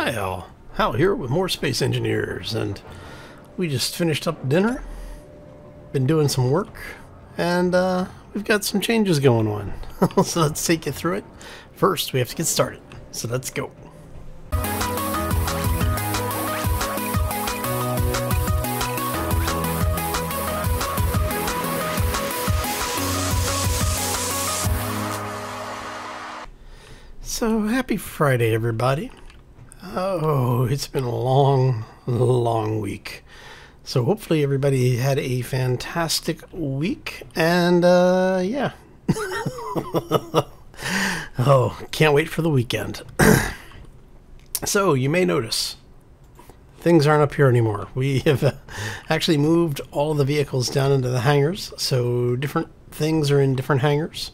Hi all, Hal here with more Space Engineers, and we just finished up dinner, been doing some work, and we've got some changes going on. So let's take you through it. First, we have to get started, so let's go. So happy Friday, everybody. Oh, it's been a long week. So hopefully everybody had a fantastic week, and yeah. Oh, can't wait for the weekend. So you may notice things aren't up here anymore. We have actually moved all of the vehicles down into the hangars, so different things are in different hangars.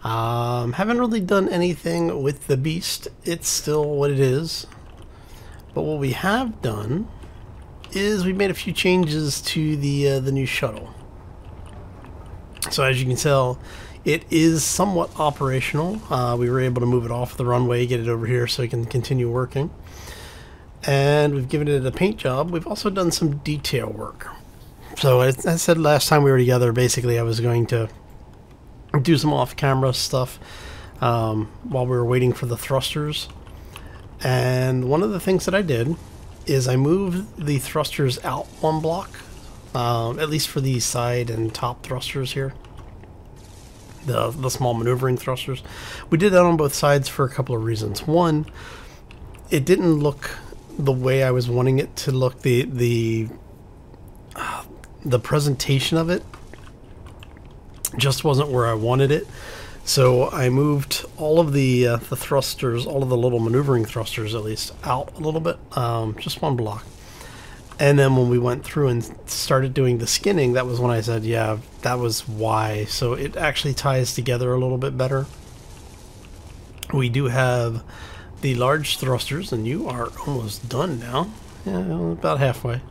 Haven't really done anything with the Beast. It's still what it is. But what we have done is we made a few changes to the new shuttle. So as you can tell, it is somewhat operational. We were able to move it off the runway, get it over here so it can continue working. And we've given it a paint job. We've also done some detail work. So as I said last time we were together, basically I was going to do some off-camera stuff while we were waiting for the thrusters. And one of the things that I did is I moved the thrusters out one block, at least for the side and top thrusters here, the small maneuvering thrusters. We did that on both sides for a couple of reasons. One, it didn't look the way I was wanting it to look. The presentation of it just wasn't where I wanted it. So I moved all of the thrusters, all of the little maneuvering thrusters at least, out a little bit, just one block. And then when we went through and started doing the skinning, that was when I said, yeah, that was why. So it actually ties together a little bit better. We do have the large thrusters, and you are almost done now. Yeah, about halfway.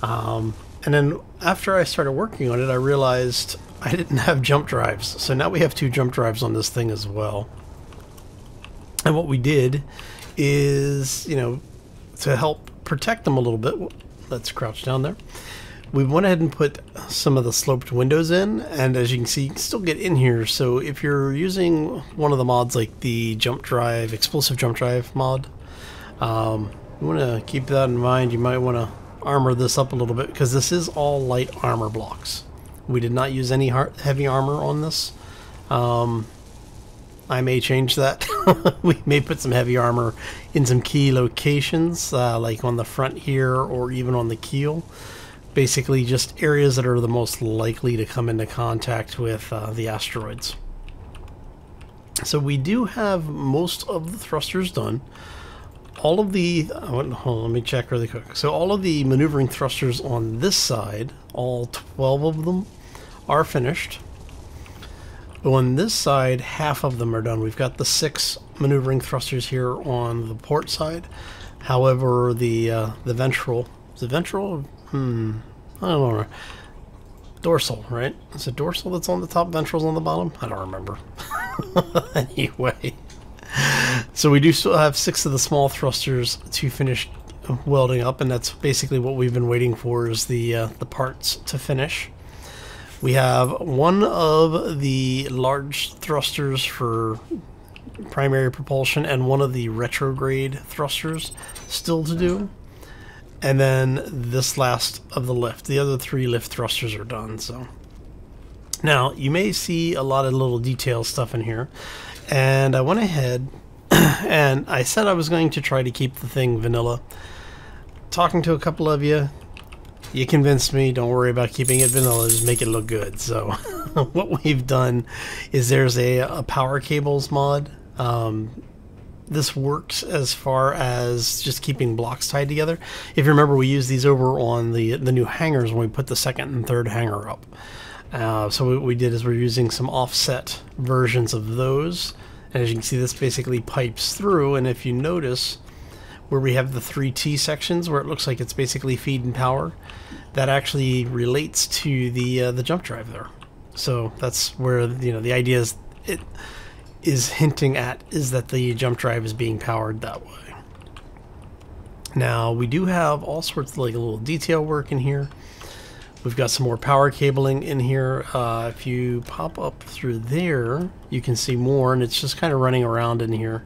And then after I started working on it, I realized I didn't have jump drives. So now we have 2 jump drives on this thing as well. And what we did is, you know, to help protect them a little bit, let's crouch down there. We went ahead and put some of the sloped windows in, and as you can see, you can still get in here. So if you're using one of the mods like the jump drive, explosive jump drive mod, you want to keep that in mind. You might want to armor this up a little bit, because this is all light armor blocks. We did not use any heavy armor on this. I may change that. We may put some heavy armor in some key locations, like on the front here or even on the keel. Basically just areas that are the most likely to come into contact with the asteroids. So we do have most of the thrusters done. All of the, hold on, let me check really quick. So all of the maneuvering thrusters on this side, all 12 of them, are finished. On this side, half of them are done. We've got the 6 maneuvering thrusters here on the port side. However, the ventral, is it ventral? I don't know. Dorsal, right? Is it dorsal that's on the top, ventral's on the bottom? I don't remember. Anyway. So we do still have 6 of the small thrusters to finish welding up, and that's basically what we've been waiting for, is the parts to finish. We have 1 of the large thrusters for primary propulsion and 1 of the retrograde thrusters still to do. And then this last of the lift. The other 3 lift thrusters are done. So now you may see a lot of little detail stuff in here. And I went ahead and I said I was going to try to keep the thing vanilla. Talking to a couple of you, you convinced me. Don't worry about keeping it vanilla, just make it look good. So what we've done is there's a power cables mod. This works as far as just keeping blocks tied together. If you remember, we used these over on the new hangars when we put the 2nd and 3rd hangar up. So what we did is we're using some offset versions of those, and as you can see, this basically pipes through. And if you notice where we have the 3T sections where it looks like it's basically feed and power, that actually relates to the jump drive there. So that's where, you know, the idea is it is hinting at is that the jump drive is being powered that way. Now we do have all sorts of like a little detail work in here. We've got some more power cabling in here. If you pop up through there, you can see more, and it's just kind of running around in here.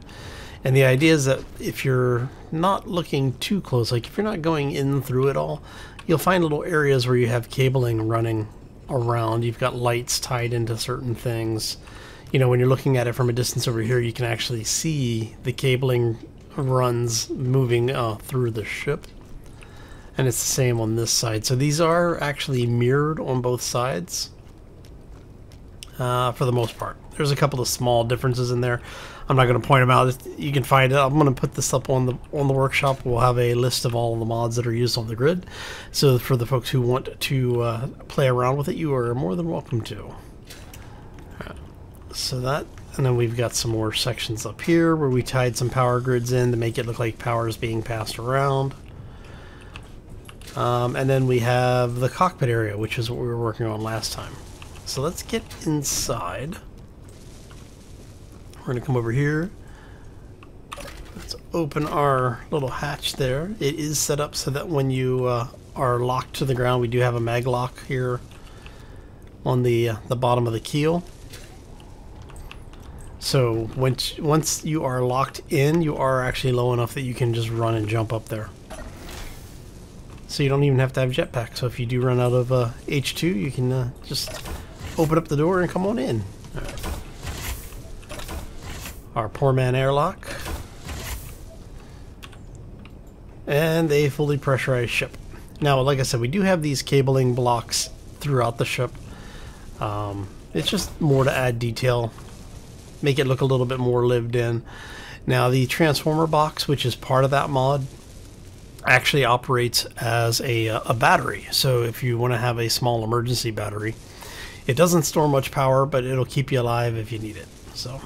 And the idea is that if you're not looking too close, like if you're not going in through it all, you'll find little areas where you have cabling running around. You've got lights tied into certain things. You know, when you're looking at it from a distance over here, you can actually see the cabling runs moving through the ship. And it's the same on this side. So these are actually mirrored on both sides for the most part. There's a couple of small differences in there. I'm not going to point them out. You can find it. I'm going to put this up on the workshop. We'll have a list of all of the mods that are used on the grid. So for the folks who want to play around with it, you are more than welcome to. So that, and then we've got some more sections up here where we tied some power grids in to make it look like power is being passed around. And then we have the cockpit area, which is what we were working on last time. So let's get inside. We're going to come over here. Let's open our little hatch there. It is set up so that when you are locked to the ground, we do have a mag lock here on the bottom of the keel. So once you are locked in, you are actually low enough that you can just run and jump up there. So you don't even have to have jetpack. So if you do run out of H2, you can just open up the door and come on in. All right. Our poor man airlock. And a fully pressurized ship. Now, like I said, we do have these cabling blocks throughout the ship. It's just more to add detail, make it look a little bit more lived in. Now, the transformer box, which is part of that mod, actually operates as a battery. So if you want to have a small emergency battery, it doesn't store much power, but it'll keep you alive if you need it. So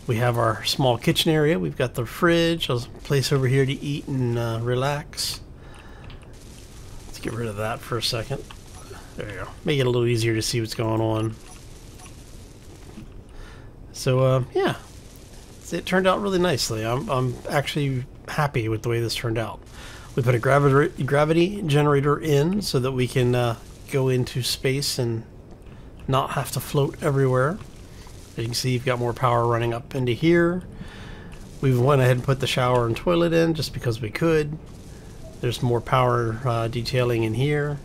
we have our small kitchen area. We've got the fridge, a place over here to eat and relax. Let's get rid of that for a second. There you go. Make it a little easier to see what's going on. So yeah, it turned out really nicely. I'm actually happy with the way this turned out. We put a gravity generator in so that we can go into space and not have to float everywhere. As you can see, you've got more power running up into here. We went ahead and put the shower and toilet in just because we could. There's more power detailing in here.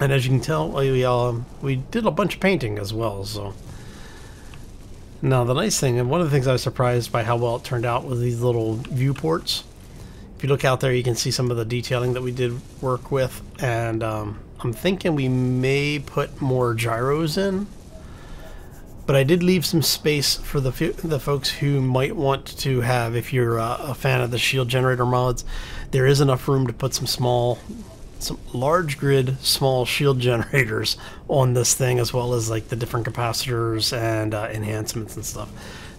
And as you can tell, we did a bunch of painting as well. So now the nice thing, and one of the things I was surprised by how well it turned out, was these little viewports. If you look out there, you can see some of the detailing that we did work with, and I'm thinking we may put more gyros in. But I did leave some space for the folks who might want to have, if you're a fan of the shield generator mods, there is enough room to put some large grid small shield generators on this thing, as well as like the different capacitors and enhancements and stuff.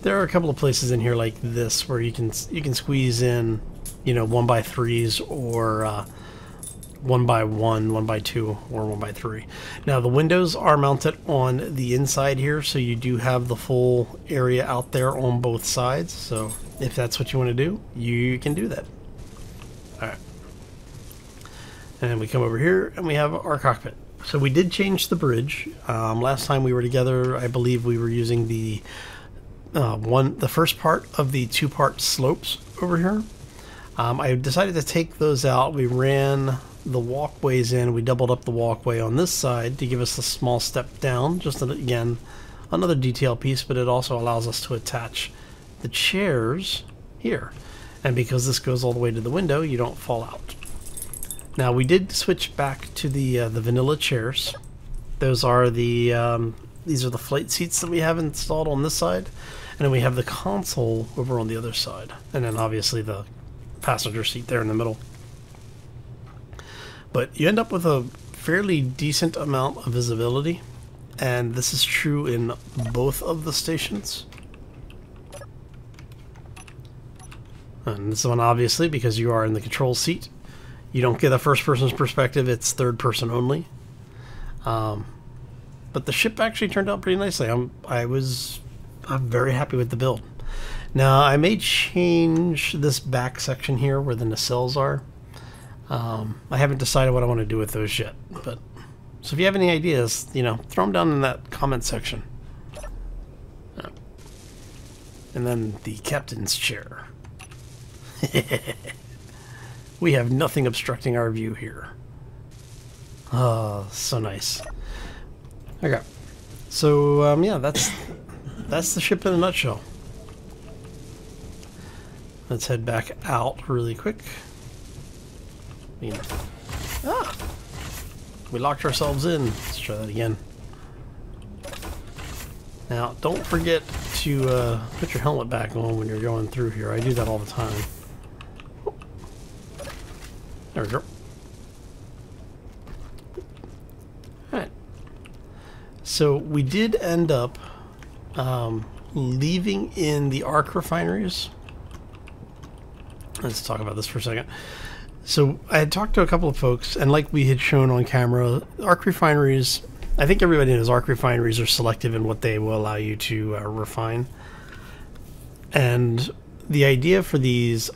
There are a couple of places in here like this where you can squeeze in, you know, 1x3s or 1x1, 1x2, or 1x3. Now the windows are mounted on the inside here, so you do have the full area out there on both sides. So if that's what you want to do, you can do that. Alright. And we come over here and we have our cockpit. So we did change the bridge. Last time we were together, I believe we were using the first part of the two-part slopes over here. I decided to take those out. We ran the walkways in. We doubled up the walkway on this side to give us a small step down. Just again, another detail piece, but it also allows us to attach the chairs here. And because this goes all the way to the window, you don't fall out. Now we did switch back to the vanilla chairs. Those are the these are the flight seats that we have installed on this side, and then we have the console over on the other side, and then obviously the passenger seat there in the middle. But you end up with a fairly decent amount of visibility, and this is true in both of the stations. And this one, obviously, because you are in the control seat, you don't get a first person's perspective, it's third person only. But the ship actually turned out pretty nicely. I'm very happy with the build. Now I may change this back section here where the nacelles are. I haven't decided what I want to do with those yet, but so if you have any ideas, you know, throw them down in that comment section. And then the captain's chair. We have nothing obstructing our view here. Oh, so nice. Okay, so yeah, that's the ship in a nutshell. Let's head back out really quick. Ah! We locked ourselves in. Let's try that again. Now, don't forget to put your helmet back on when you're going through here. I do that all the time. There we go. Alright. So, we did end up leaving in the arc refineries. Let's talk about this for a second. So I had talked to a couple of folks, and like we had shown on camera, arc refineries, I think everybody knows arc refineries are selective in what they will allow you to refine. And the idea for these,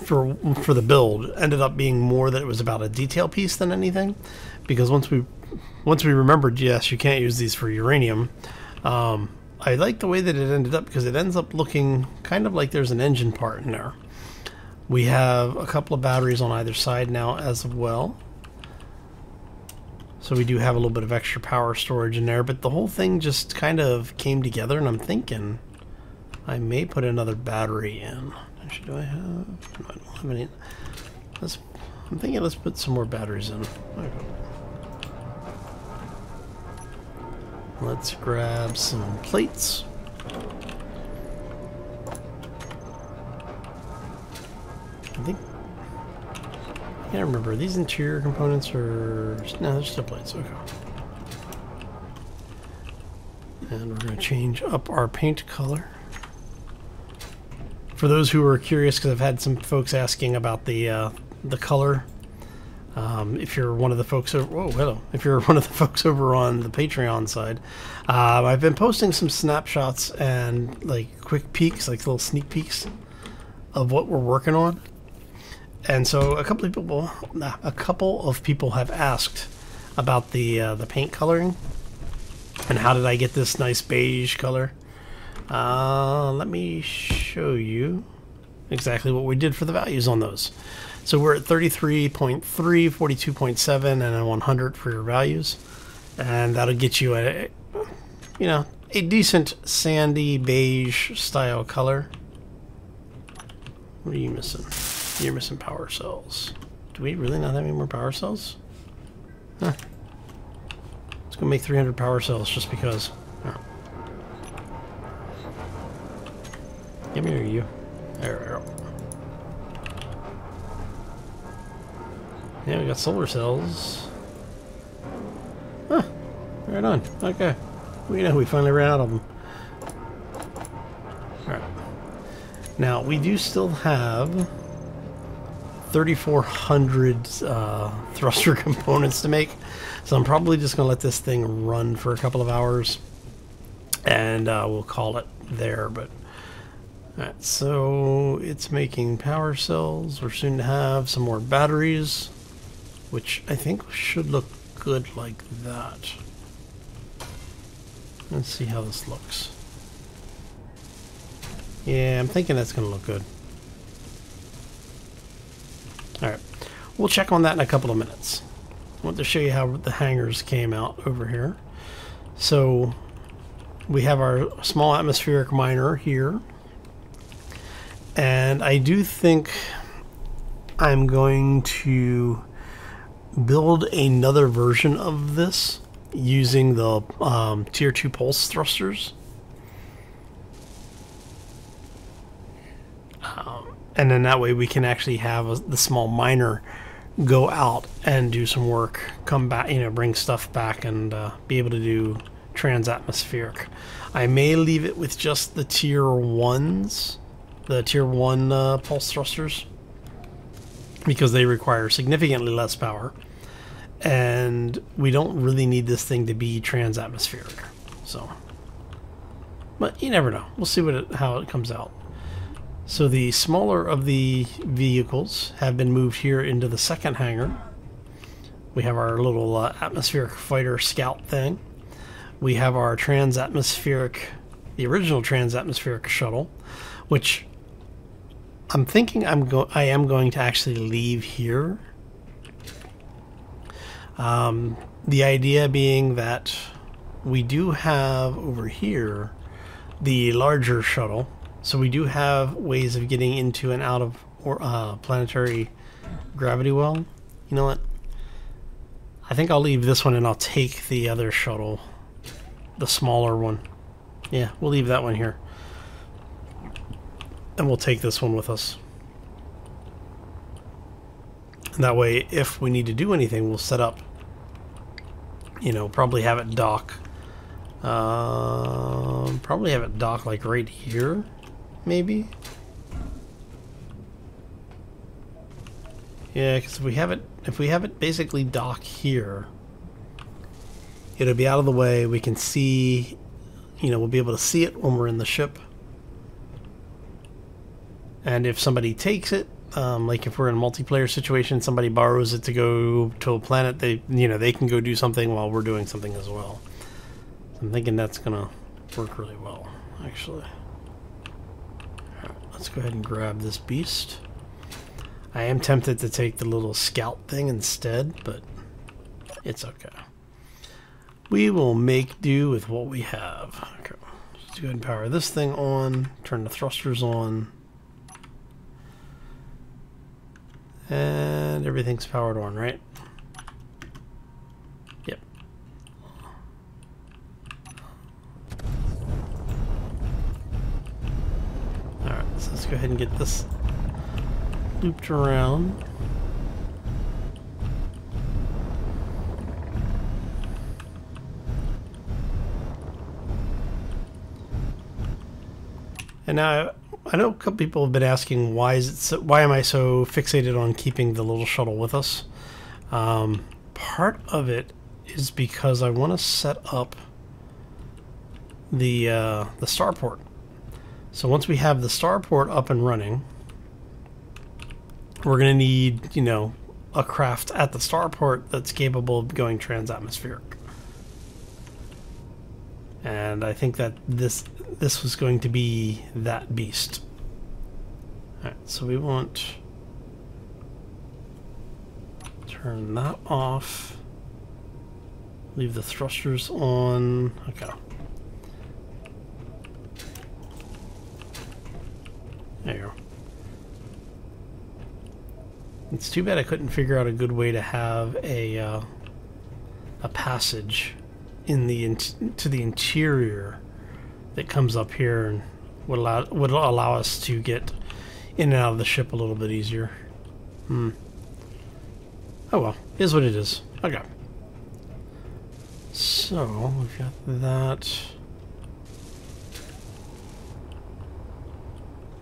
for the build, ended up being more that it was about a detail piece than anything. Because once we remembered, yes, you can't use these for uranium, I like the way that it ended up because it ends up looking kind of like there's an engine part in there. We have a couple of batteries on either side now as well. So we do have a little bit of extra power storage in there, but the whole thing just kind of came together, and I'm thinking I may put another battery in. Actually, do I have? No, I don't have any. I'm thinking let's put some more batteries in. Let's grab some plates. I can't remember. Are these interior components or no? They're still plates. Okay. And we're going to change up our paint color. For those who are curious, because I've had some folks asking about the color. If you're one of the folks over, whoa, hello. If you're one of the folks over on the Patreon side, I've been posting some snapshots and like quick peeks, like little sneak peeks of what we're working on. And so a couple of people have asked about the paint coloring and how did I get this nice beige color. Let me show you exactly what we did for the values on those. So we're at 33.3, 42.7, and then 100 for your values, and that'll get you a decent sandy beige style color. What are you missing? You're missing power cells. Do we really not have any more power cells? Huh. Let's go make 300 power cells just because. Oh. Give me you. There we go. Yeah, we got solar cells. Huh. Right on. Okay. We finally ran out of them. Alright. Now, we do still have 3,400 thruster components to make, so I'm probably just going to let this thing run for a couple of hours, and we'll call it there. But alright, so it's making power cells. We're soon to have some more batteries, which I think should look good like that. Let's see how this looks. Yeah, I'm thinking that's going to look good. Alright, we'll check on that in a couple of minutes. I want to show you how the hangars came out over here. So, we have our small atmospheric miner here. And I do think I'm going to build another version of this using the Tier 2 pulse thrusters. And then that way we can actually have the small miner go out and do some work, come back, bring stuff back, and be able to do trans-atmospheric. I may leave it with just the Tier 1s, the Tier 1 pulse thrusters, because they require significantly less power. And we don't really need this thing to be trans-atmospheric. So, but you never know. We'll see how it comes out. So the smaller of the vehicles have been moved here into the second hangar. We have our little atmospheric fighter scout thing. We have our trans-atmospheric, the original trans-atmospheric shuttle, which I'm thinking I am going to actually leave here. The idea being that we do have over here the larger shuttle, so we do have ways of getting into and out of planetary gravity well. You know what? I think I'll leave this one and I'll take the other shuttle, the smaller one. Yeah, we'll leave that one here. And we'll take this one with us. And that way, if we need to do anything, we'll set up, you know, probably have it dock. Probably have it dock like right here, maybe. Yeah, because if we have it basically dock here, it'll be out of the way. We can see, you know, we'll be able to see it when we're in the ship. And if somebody takes it, like if we're in a multiplayer situation, somebody borrows it to go to a planet, they can go do something while we're doing something as well. I'm thinking that's gonna work really well, actually. Alright, let's go ahead and grab this beast. I am tempted to take the little scout thing instead, but it's okay. We will make do with what we have. Okay, let's go ahead and power this thing on, turn the thrusters on. And everything's powered on, right? Yep. Alright, so let's go ahead and get this looped around. And now I know a couple people have been asking why am I so fixated on keeping the little shuttle with us? Part of it is because I want to set up the starport. So once we have the starport up and running, we're going to need, you know, a craft at the starport that's capable of going trans-atmospheric. And I think that this was going to be that beast. Alright, so we want to turn that off. Leave the thrusters on. Okay. There you go. It's too bad I couldn't figure out a good way to have a passage in to the interior that comes up here and would allow us to get in and out of the ship a little bit easier. Oh well, is what it is. Okay. So we've got that.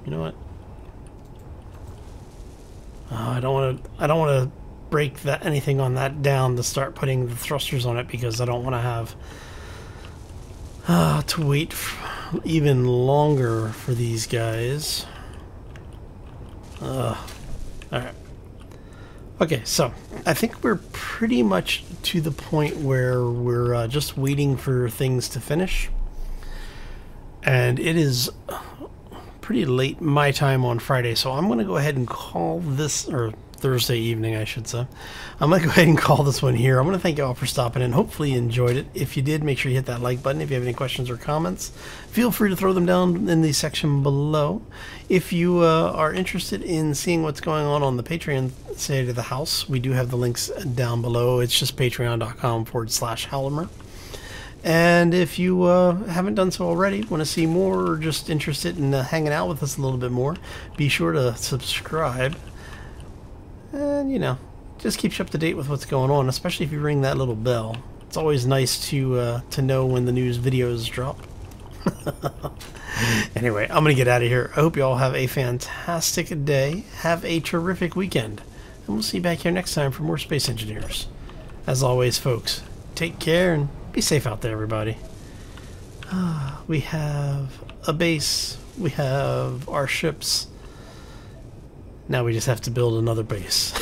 You know what? I don't want to break anything on that down to start putting the thrusters on it, because I don't want to have to wait even longer for these guys. Alright. Okay, so I think we're pretty much to the point where we're just waiting for things to finish. And it is pretty late my time on Friday, so I'm going to go ahead and call this, or Thursday evening, I should say. I'm going to go ahead and call this one here. I'm going to thank you all for stopping in. Hopefully you enjoyed it. If you did, make sure you hit that like button. If you have any questions or comments, feel free to throw them down in the section below. If you are interested in seeing what's going on the Patreon side of the house, we do have the links down below. It's just patreon.com/Howlimer. And if you haven't done so already, want to see more, or just interested in hanging out with us a little bit more, be sure to subscribe. And, you know, just keeps you up to date with what's going on, especially if you ring that little bell. It's always nice to know when the news videos drop. Anyway, I'm going to get out of here. I hope you all have a fantastic day. Have a terrific weekend. And we'll see you back here next time for more Space Engineers. As always, folks, take care and be safe out there, everybody. We have a base. We have our ships. Now we just have to build another base.